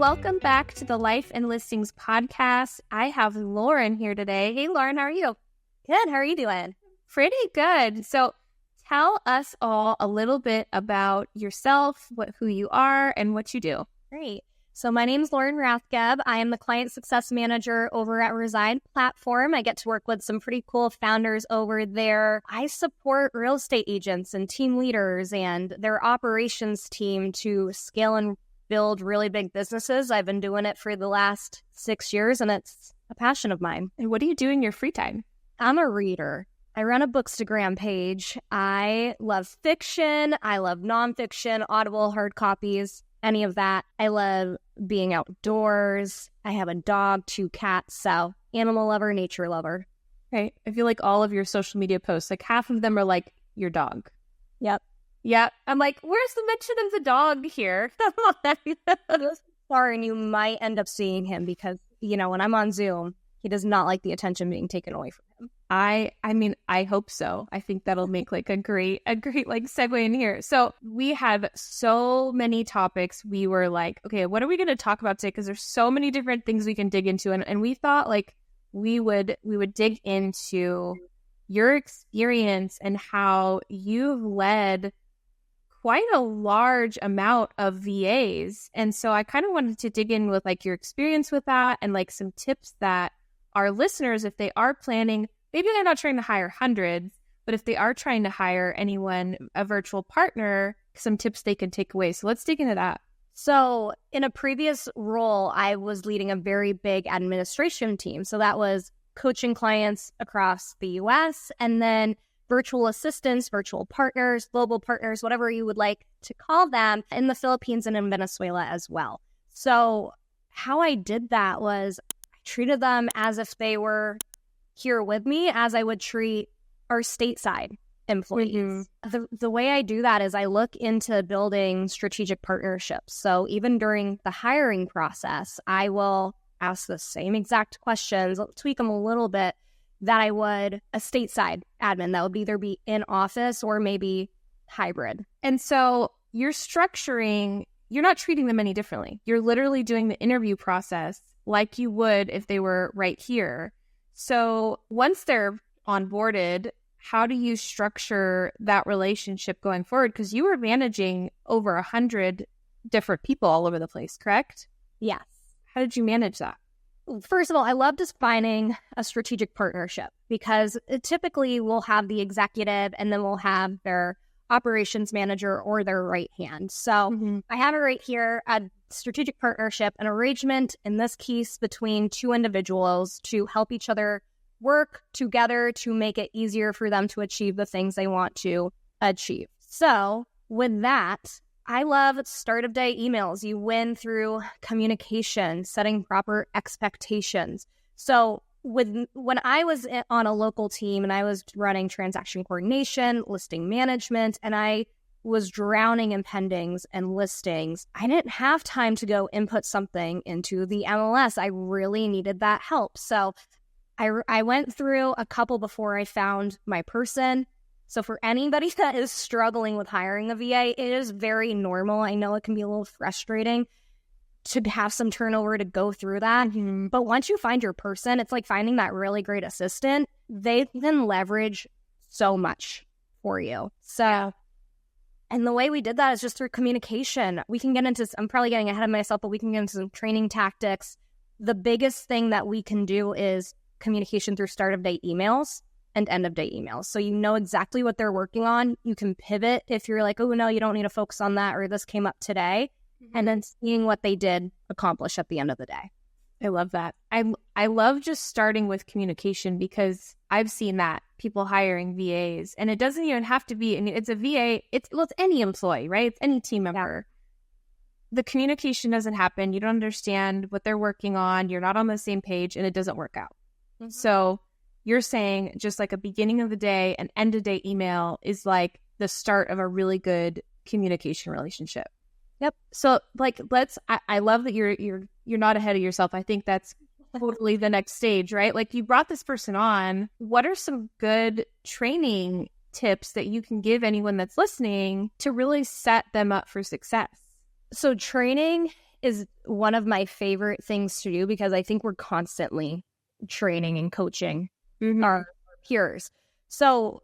welcome back to the Life and Listings podcast. I have Lauren here today. Hey, Lauren, how are you? Good. How are you doing? Pretty good. So tell us all a little bit about yourself, who you are, and what you do. Great. So my name is Lauren Rathgeb. I am the Client Success Manager over at Reside Platform. I get to work with some pretty cool founders over there. I support real estate agents and team leaders and their operations team to scale and build really big businesses. I've been doing it for the last 6 years, and it's a passion of mine. And what do you do in your free time? I'm a reader. I run a Bookstagram page. I love fiction. I love nonfiction, Audible, hard copies, any of that. I love being outdoors. I have a dog, 2 cats, so animal lover, nature lover. Right. I feel like all of your social media posts, like half of them are like your dog. Yep. Yeah. I'm like, where's the mention of the dog here? Sorry, and you might end up seeing him because, when I'm on Zoom, he does not like the attention being taken away from him. I mean, I hope so. I think that'll make like a great like segue in here. So we have so many topics. We were like, okay, what are we going to talk about today? Because there's so many different things we can dig into. And we thought like we would dig into your experience and how you've led quite a large amount of VAs. And so I kind of wanted to dig in with like your experience with that and like some tips that our listeners, if they are planning, maybe they're not trying to hire hundreds, but if they are trying to hire anyone, a virtual partner, some tips they can take away. So let's dig into that. So in a previous role, I was leading a very big administration team. So that was coaching clients across the US and then virtual assistants, virtual partners, global partners, whatever you would like to call them, in the Philippines and in Venezuela as well. So how I did that was I treated them as if they were here with me, as I would treat our stateside employees. Mm-hmm. The way I do that is I look into building strategic partnerships. So even during the hiring process, I will ask the same exact questions, I'll tweak them a little bit, that I would a stateside admin that would either be in office or maybe hybrid. And so you're not treating them any differently. You're literally doing the interview process like you would if they were right here. So once they're onboarded, how do you structure that relationship going forward? Because you were managing over 100 different people all over the place, correct? Yes. How did you manage that? First of all, I love defining a strategic partnership because typically we'll have the executive and then we'll have their operations manager or their right hand. So I have it right here, a strategic partnership, an arrangement in this case between 2 individuals to help each other work together to make it easier for them to achieve the things they want to achieve. So with that, I love start of day emails. You win through communication, setting proper expectations. So when I was on a local team and I was running transaction coordination, listing management, and I was drowning in pendings and listings, I didn't have time to go input something into the MLS. I really needed that help. So I went through a couple before I found my person. So for anybody that is struggling with hiring a VA, it is very normal. I know it can be a little frustrating to have some turnover to go through that. Mm-hmm. But once you find your person, it's like finding that really great assistant. They can leverage so much for you. So, and the way we did that is just through communication. We can get into, I'm probably getting ahead of myself, but we can get into some training tactics. The biggest thing that we can do is communication through start of day emails and end of day emails. So you know exactly what they're working on. You can pivot if you're like, oh no, you don't need to focus on that, or this came up today. Mm-hmm. And then seeing what they did accomplish at the end of the day. I love that. I love just starting with communication because I've seen that people hiring VAs, and it doesn't even have to be, and it's a VA, it's any employee, right? It's any team member. The communication doesn't happen. You don't understand what they're working on. You're not on the same page, and it doesn't work out. Mm-hmm. So you're saying just like a beginning of the day and end of day email is like the start of a really good communication relationship. Yep. So like, I love that you're not ahead of yourself. I think that's totally the next stage, right? Like you brought this person on. What are some good training tips that you can give anyone that's listening to really set them up for success? So training is one of my favorite things to do because I think we're constantly training and coaching our peers. So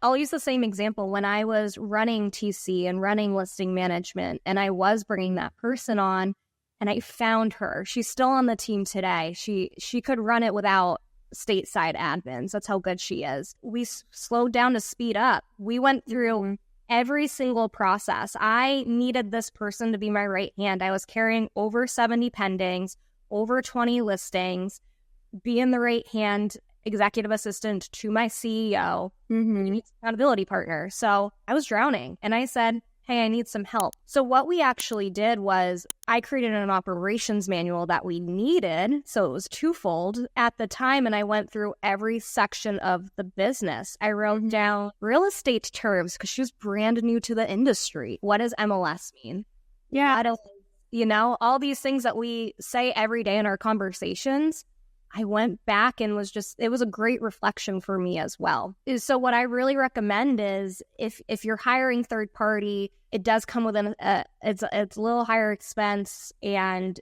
I'll use the same example. When I was running TC and running listing management, and I was bringing that person on, and I found her. She's still on the team today. She could run it without stateside admins. That's how good she is. We slowed down to speed up. We went through every single process. I needed this person to be my right hand. I was carrying over 70 pendings, over 20 listings, being the right hand executive assistant to my CEO, accountability partner. So I was drowning, and I said, hey, I need some help. So what we actually did was I created an operations manual that we needed. So it was twofold at the time. And I went through every section of the business. I wrote down real estate terms because she was brand new to the industry. What does MLS mean? Yeah. All these things that we say every day in our conversations. I went back and it was a great reflection for me as well. So what I really recommend is if you're hiring third party, it does come with it's a little higher expense, and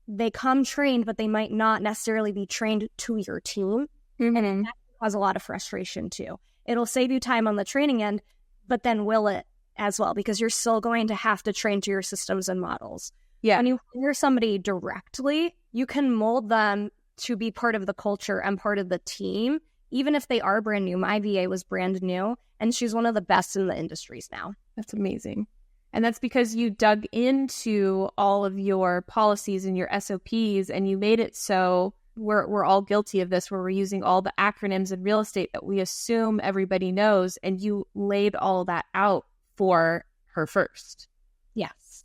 they come trained, but they might not necessarily be trained to your team. And that can cause a lot of frustration too. It'll save you time on the training end, but then will it as well, because you're still going to have to train to your systems and models. Yeah. When you hire somebody directly, you can mold them to be part of the culture and part of the team, even if they are brand new. My VA was brand new, and she's one of the best in the industries now. That's amazing. And that's because you dug into all of your policies and your SOPs, and you made it so we're all guilty of this, where we're using all the acronyms in real estate that we assume everybody knows, and you laid all that out for her first. Yes.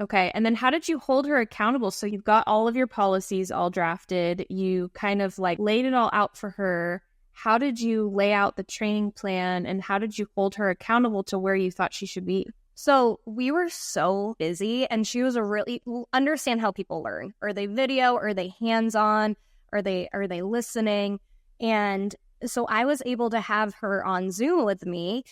Okay. And then how did you hold her accountable? So you've got all of your policies all drafted. You kind of like laid it all out for her. How did you lay out the training plan, and how did you hold her accountable to where you thought she should be? So we were so busy, and she was understand how people learn. Are they video? Are they hands-on? Are they listening? And so I was able to have her on Zoom with me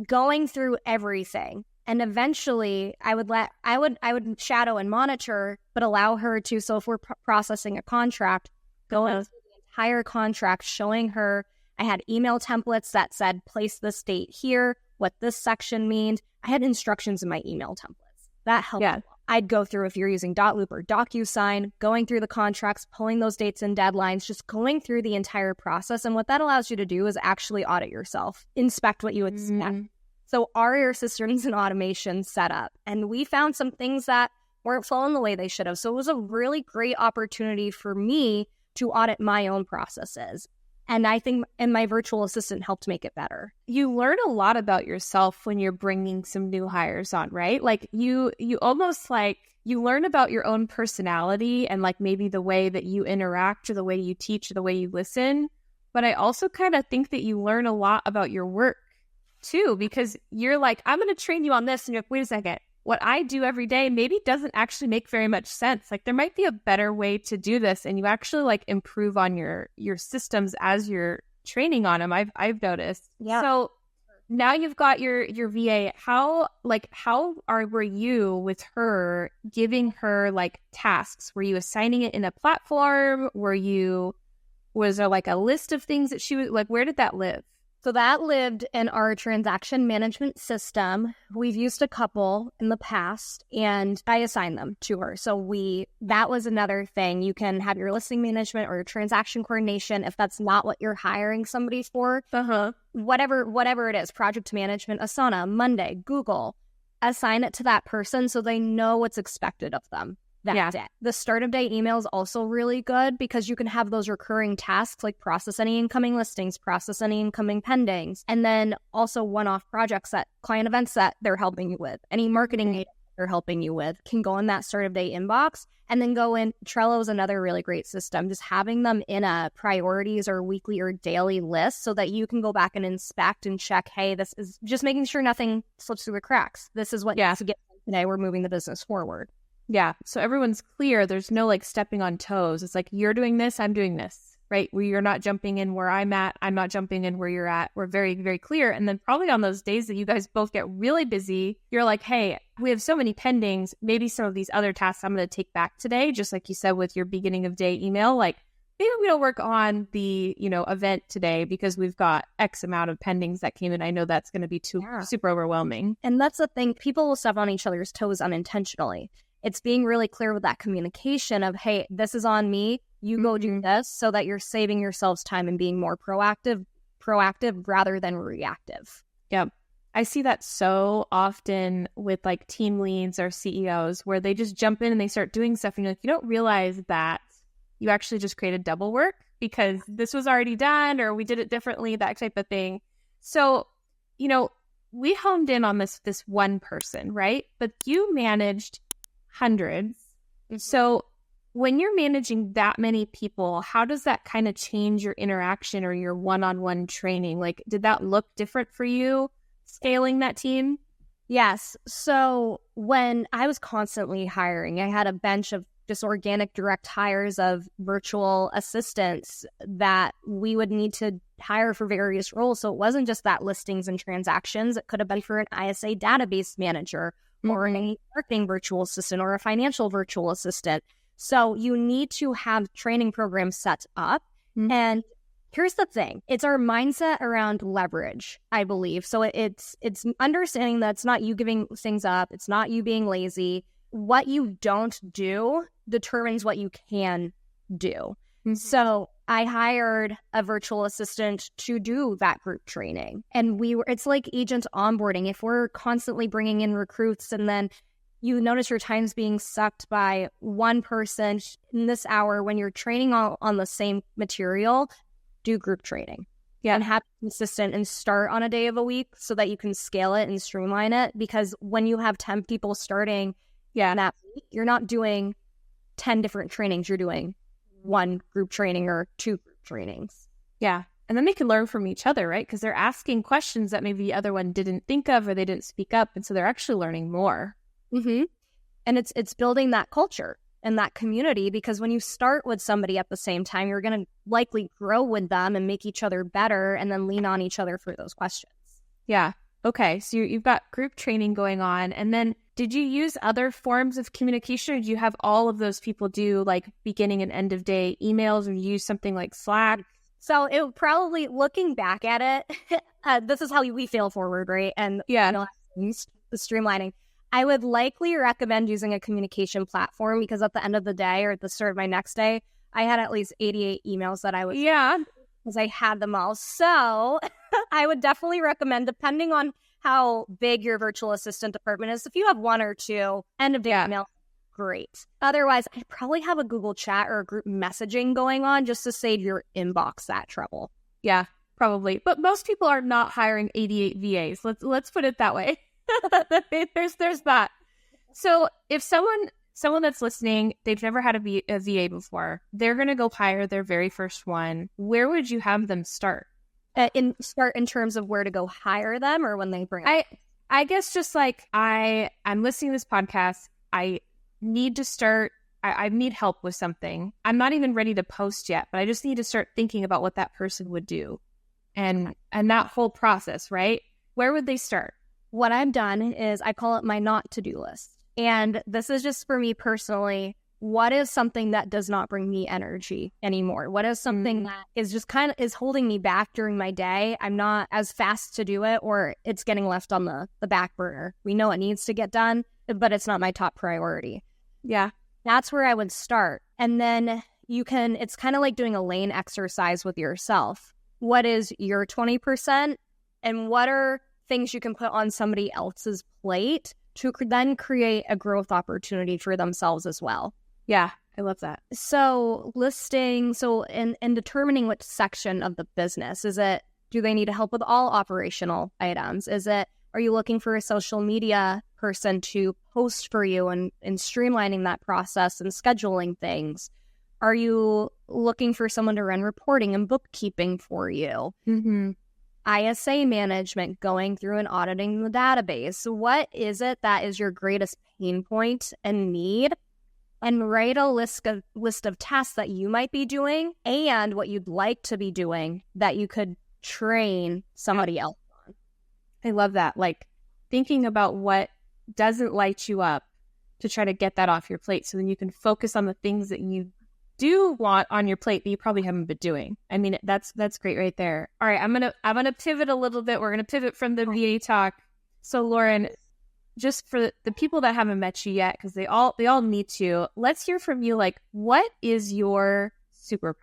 going through everything. And eventually I would shadow and monitor, but allow her to, so if we're processing a contract, go into the entire contract, showing her. I had email templates that said, place this date here, what this section means. I had instructions in my email templates. That helped. Yeah. I'd go through, if you're using Dotloop or DocuSign, going through the contracts, pulling those dates and deadlines, just going through the entire process. And what that allows you to do is actually audit yourself, inspect what you expect. So are your systems and automation set up? And we found some things that weren't flowing the way they should have. So it was a really great opportunity for me to audit my own processes. And I think my virtual assistant helped make it better. You learn a lot about yourself when you're bringing some new hires on, right? Like you almost like you learn about your own personality and like maybe the way that you interact or the way you teach or the way you listen. But I also kind of think that you learn a lot about your work too, because you're like, I'm going to train you on this. And you're like, wait a second, what I do every day maybe doesn't actually make very much sense. Like there might be a better way to do this. And you actually like improve on your systems as you're training on them. I've noticed. Yeah. So now you've got your VA. How were you with her, giving her like tasks? Were you assigning it in a platform? Was there like a list of things that she was like, where did that live? So that lived in our transaction management system. We've used a couple in the past, and I assigned them to her. So that was another thing. You can have your listing management or your transaction coordination if that's not what you're hiring somebody for. Whatever it is, project management, Asana, Monday, Google, assign it to that person so they know what's expected of them. That day. The start of day email is also really good because you can have those recurring tasks like process any incoming listings, process any incoming pendings, and then also one-off projects that client events that they're helping you with. Any marketing data they're helping you with can go in that start of day inbox and then go in. Trello is another really great system, just having them in a priorities or weekly or daily list so that you can go back and inspect and check, hey, this is just making sure nothing slips through the cracks. This is what needs to get done today. We're moving the business forward. Yeah. So everyone's clear. There's no like stepping on toes. It's like, you're doing this, I'm doing this. right? Where you're not jumping in where I'm at, I'm not jumping in where you're at. We're very, very clear. And then probably on those days that you guys both get really busy, you're like, hey, we have so many pendings. Maybe some of these other tasks I'm going to take back today, just like you said with your beginning of day email, like maybe we don't work on the, event today because we've got X amount of pendings that came in. I know that's going to be super overwhelming. And that's the thing. People will step on each other's toes unintentionally. It's being really clear with that communication of, hey, this is on me. You go do this, so that you're saving yourselves time and being more proactive rather than reactive. Yep. I see that so often with like team leads or CEOs where they just jump in and they start doing stuff and you're like, you don't realize that you actually just created double work because this was already done or we did it differently, that type of thing. So, we honed in on this one person, right? But you managed hundreds. So when you're managing that many people, how does that kind of change your interaction or your one-on-one training? Like, did that look different for you scaling that team? Yes. So when I was constantly hiring, I had a bench of just organic direct hires of virtual assistants that we would need to hire for various roles. So it wasn't just that listings and transactions. It could have been for an ISA database manager or a marketing virtual assistant or a financial virtual assistant. So you need to have training programs set up. And here's the thing. It's our mindset around leverage, I believe. So it's understanding that it's not you giving things up. It's not you being lazy. What you don't do determines what you can do. So I hired a virtual assistant to do that group training. And it's like agent onboarding. If we're constantly bringing in recruits and then you notice your time's being sucked by one person in this hour when you're training on the same material, do group training. Yeah. And have it consistent and start on a day of a week so that you can scale it and streamline it. Because when you have 10 people starting in that week, you're not doing 10 different trainings. You're doing one group training or two group trainings. Yeah. And then they can learn from each other, right? Because they're asking questions that maybe the other one didn't think of or they didn't speak up. And so they're actually learning more. And it's building that culture and that community, because when you start with somebody at the same time, you're going to likely grow with them and make each other better and then lean on each other for those questions. Yeah. Okay. So you've got group training going on. And then did you use other forms of communication, or do you have all of those people do like beginning and end of day emails, or use something like Slack? So it would probably, looking back at it, this is how we fail forward, right? And the streamlining. I would likely recommend using a communication platform, because at the end of the day or at the start of my next day, I had at least 88 emails that I was because I had them all. So I would definitely recommend, depending on how big your virtual assistant department is, if you have one or two end of day email, great. Otherwise, I'd probably have a Google Chat or a group messaging going on just to save your inbox that trouble. Yeah, probably. But most people are not hiring 88 VAs. Let's put it that way. there's that. So if someone that's listening, they've never had a VA before, they're going to go hire their very first one. Where would you have them start? In terms of where to go hire them, or when they bring I guess just like I'm listening to this podcast. I need to start. I need help with something. I'm not even ready to post yet, but I just need to start thinking about what that person would do, and that whole process, right? Where would they start? What I've done is I call it my not to-do list. And this is just for me personally. What is something that does not bring me energy anymore? What is something that is just kind of is holding me back during my day? I'm not as fast to do it, or it's getting left on the back burner. We know it needs to get done, but it's not my top priority. Yeah. That's where I would start. And then it's kind of like doing a lane exercise with yourself. What is your 20%? And what are things you can put on somebody else's plate to then create a growth opportunity for themselves as well? Yeah, I love that. So in determining which section of the business, do they need help with all operational items? Are you looking for a social media person to post for you and streamlining that process and scheduling things? Are you looking for someone to run reporting and bookkeeping for you? ISA management, going through and auditing the database. What is it that is your greatest pain point and need? and write a list of tasks that you might be doing and what you'd like to be doing that you could train somebody else on. I love that. Like thinking about what doesn't light you up to try to get that off your plate so then you can focus on the things that you do want on your plate that you probably haven't been doing. I mean, that's great right there. All right, I'm gonna pivot a little bit. We're gonna pivot from the VA talk. So Lauren, just for the people that haven't met you yet, because they all need to, let's hear from you. Like, what is your superpower?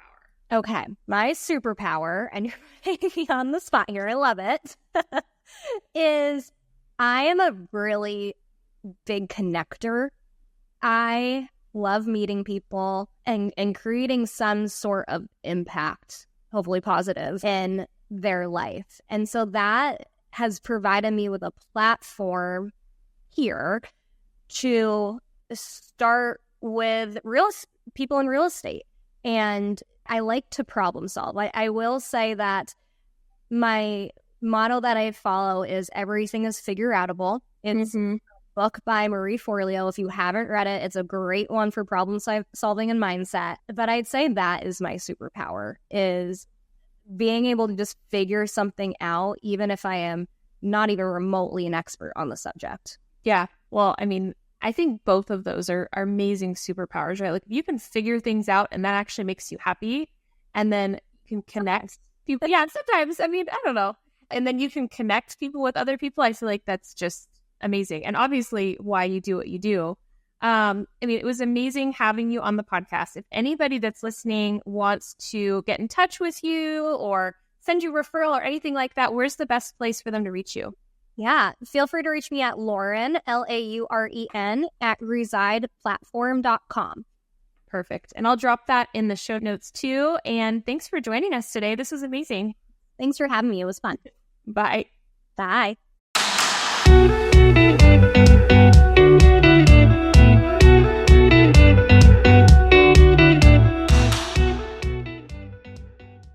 Okay, my superpower, and you're putting me on the spot here, I love it, is I am a really big connector. I love meeting people and creating some sort of impact, hopefully positive, in their life. And so that has provided me with a platform here to start with people in real estate. And I like to problem solve. I will say that my motto that I follow is everything is figure outable. It's a book by Marie Forleo. If you haven't read it, it's a great one for problem solving and mindset. But I'd say that is my superpower, is being able to just figure something out, even if I am not even remotely an expert on the subject. Yeah. Well, I mean, I think both of those are amazing superpowers, right? Like you can figure things out and that actually makes you happy. And then you can connect people. Yeah, sometimes, I mean, I don't know. And then you can connect people with other people. I feel like that's just amazing. And obviously why you do what you do. I mean, it was amazing having you on the podcast. If anybody that's listening wants to get in touch with you or send you a referral or anything like that, where's the best place for them to reach you? Yeah, feel free to reach me at Lauren, Lauren, at resideplatform.com. Perfect. And I'll drop that in the show notes too. And thanks for joining us today. This was amazing. Thanks for having me. It was fun. Bye. Bye.